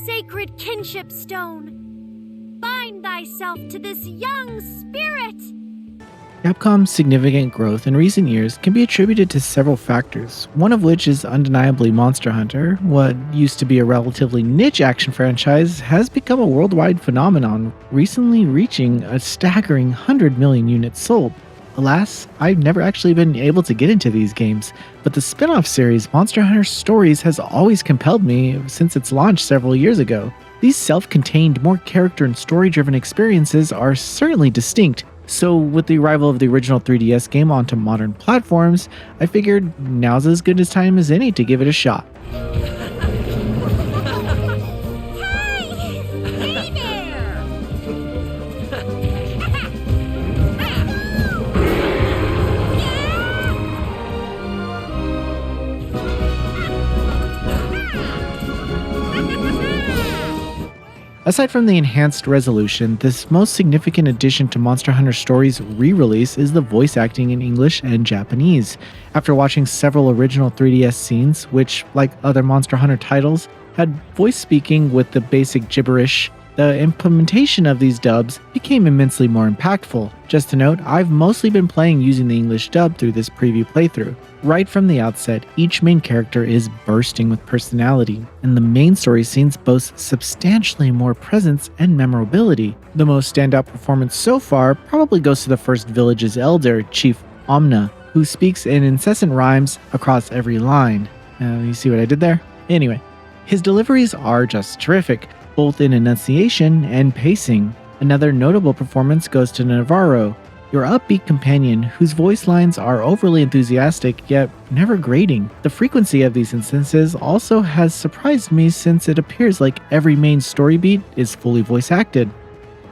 sacred kinship stone. Bind thyself to this young spirit. Capcom's significant growth in recent years can be attributed to several factors, one of which is undeniably Monster Hunter. What used to be a relatively niche action franchise has become a worldwide phenomenon, recently reaching a staggering 100 million units sold. Alas, I've never actually been able to get into these games, but the spin-off series Monster Hunter Stories has always compelled me since its launch several years ago. These self-contained, more character and story-driven experiences are certainly distinct. So with the arrival of the original 3DS game onto modern platforms, I figured now's as good a time as any to give it a shot. Hey there! Aside from the enhanced resolution, this most significant addition to Monster Hunter Stories re-release is the voice acting in English and Japanese. After watching several original 3DS scenes, which, like other Monster Hunter titles, had voice speaking with the basic gibberish, the implementation of these dubs became immensely more impactful. Just to note, I've mostly been playing using the English dub through this preview playthrough. Right from the outset, each main character is bursting with personality, and the main story scenes boast substantially more presence and memorability. The most standout performance so far probably goes to the first village's elder, Chief Omna, who speaks in incessant rhymes across every line. You see what I did there? Anyway, his deliveries are just terrific, both in enunciation and pacing. Another notable performance goes to Navarro, your upbeat companion whose voice lines are overly enthusiastic yet never grating. The frequency of these instances also has surprised me since it appears like every main story beat is fully voice acted.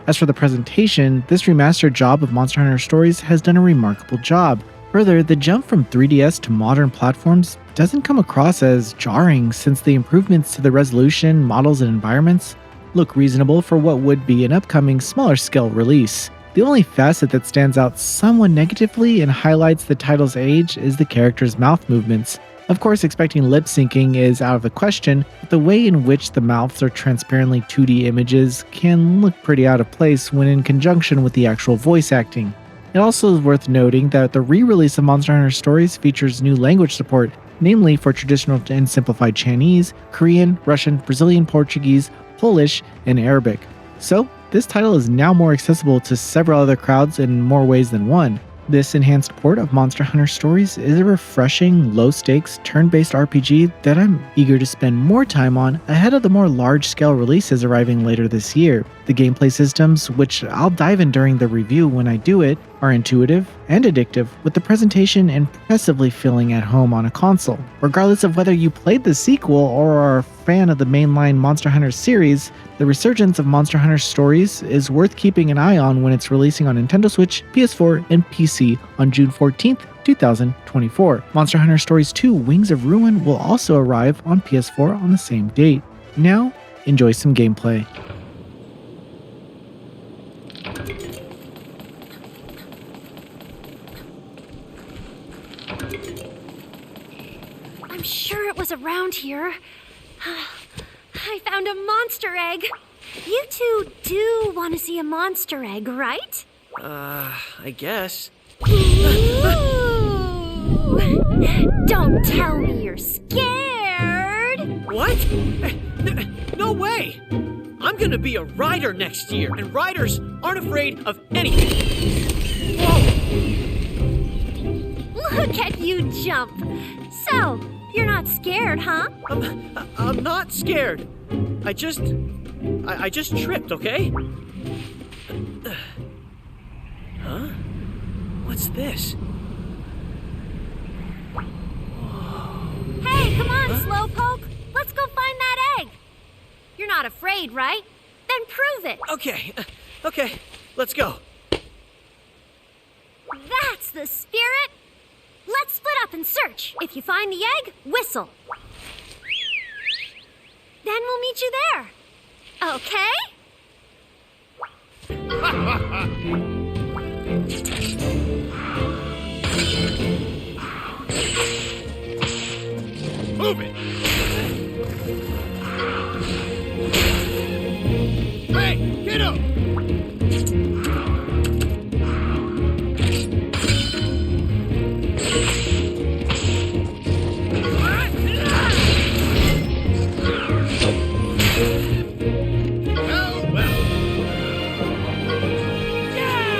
As for the presentation, this remastered job of Monster Hunter Stories has done a remarkable job. Further, the jump from 3DS to modern platforms doesn't come across as jarring since the improvements to the resolution, models, and environments look reasonable for what would be an upcoming smaller scale release. The only facet that stands out somewhat negatively and highlights the title's age is the character's mouth movements. Of course, expecting lip syncing is out of the question, but the way in which the mouths are transparently 2D images can look pretty out of place when in conjunction with the actual voice acting. It also is worth noting that the re-release of Monster Hunter Stories features new language support, namely for traditional and simplified Chinese, Korean, Russian, Brazilian Portuguese, Polish, and Arabic. So, this title is now more accessible to several other crowds in more ways than one. This enhanced port of Monster Hunter Stories is a refreshing, low-stakes, turn-based RPG that I'm eager to spend more time on ahead of the more large-scale releases arriving later this year. The gameplay systems, which I'll dive in during the review when I do it, are intuitive and addictive, with the presentation impressively feeling at home on a console. Regardless of whether you played the sequel or are a fan of the mainline Monster Hunter series, the resurgence of Monster Hunter Stories is worth keeping an eye on when it's releasing on Nintendo Switch, PS4, and PC on June 14th, 2024. Monster Hunter Stories 2 Wings of Ruin will also arrive on PS4 on the same date. Now, enjoy some gameplay. I'm sure it was around here. I found a monster egg. You two do want to see a monster egg, right? I guess. Ooh. Don't tell me you're scared. What? No way! I'm gonna be a rider next year, and riders aren't afraid of anything. Whoa! Look at you jump. So, you're not scared, huh? I'm not scared. I just tripped, okay? Huh? What's this? Hey, come on, Slowpoke. Let's go find that egg. You're not afraid, right? Then prove it. Okay, let's go. That's the spirit. Let's split up and search. If you find the egg, whistle. Then we'll meet you there. Okay? Move it! kiddo! Well, well. Yeah!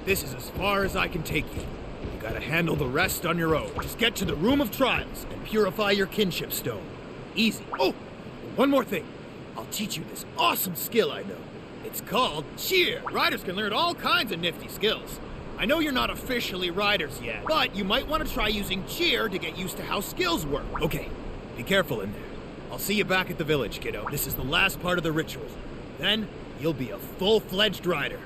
This is as far as I can take you. You gotta handle the rest on your own. Just get to the room of trials and purify your kinship stone. Easy. Oh, one more thing. I'll teach you this awesome skill I know. It's called cheer. Riders can learn all kinds of nifty skills. I know you're not officially riders yet, but you might want to try using cheer to get used to how skills work. Okay, be careful in there. I'll see you back at the village, kiddo. This is the last part of the ritual. Then, you'll be a full-fledged rider.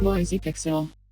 Voice Pixel.